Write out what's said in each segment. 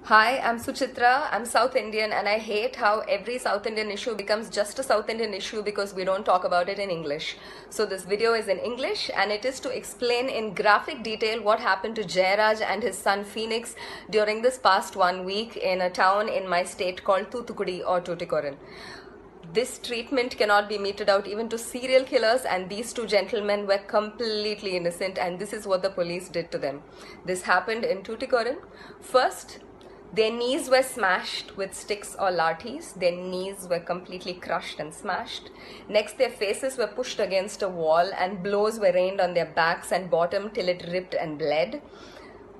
Hi, I'm Suchitra. I'm South Indian, and I hate how every South Indian issue becomes just a South Indian issue because we don't talk about it in English. So, this video is in English, and it is to explain in graphic detail what happened to Jayaraj and his son Phoenix during this past 1 week in a town in my state called Thoothukudi or Tuticorin. This treatment cannot be meted out even to serial killers, and these two gentlemen were completely innocent, and this is what the police did to them. This happened in Tuticorin. First, their knees were smashed with sticks or lathis. Their knees were completely crushed and smashed. Next, their faces were pushed against a wall and blows were rained on their backs and bottom till it ripped and bled.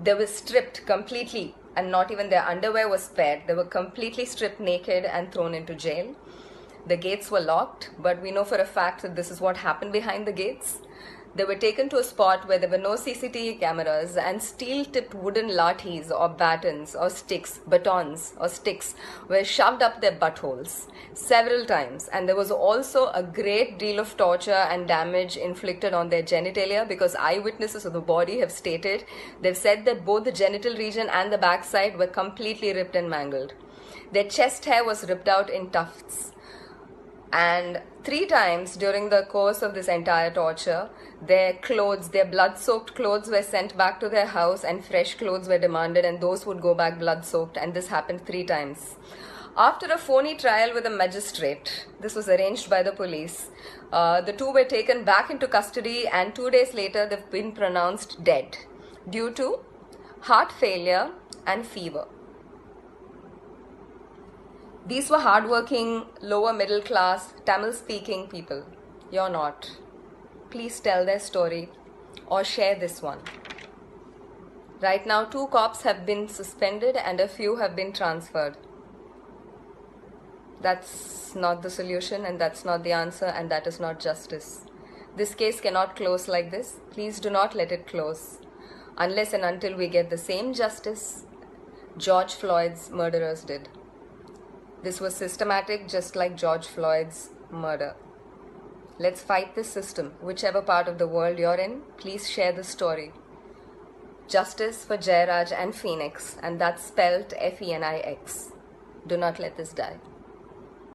They were stripped completely, and not even their underwear was spared. They were completely stripped naked and thrown into jail. The gates were locked, but we know for a fact that this is what happened behind the gates. They were taken to a spot where there were no CCTV cameras, and steel-tipped wooden lathis or batons or sticks, batons or sticks were shoved up their buttholes several times. And there was also a great deal of torture and damage inflicted on their genitalia, because eyewitnesses of the body have stated, they've said that both the genital region and the backside were completely ripped and mangled. Their chest hair was ripped out in tufts. And 3 times during the course of this entire torture, their clothes, their blood-soaked clothes were sent back to their house, and fresh clothes were demanded, and those would go back blood-soaked, and this happened 3 times. After a phony trial with a magistrate, this was arranged by the police, the two were taken back into custody, and 2 days later they've been pronounced dead due to heart failure and fever. These were hardworking, lower middle class, Tamil speaking people. You're not. Please tell their story or share this one. Right now, 2 cops have been suspended and a few have been transferred. That's not the solution, and that's not the answer, and that is not justice. This case cannot close like this. Please do not let it close unless and until we get the same justice George Floyd's murderers did. This was systematic, just like George Floyd's murder. Let's fight this system. Whichever part of the world you're in, please share the story. Justice for Jayaraj and Phoenix, and that's spelled Phoenix. Do not let this die.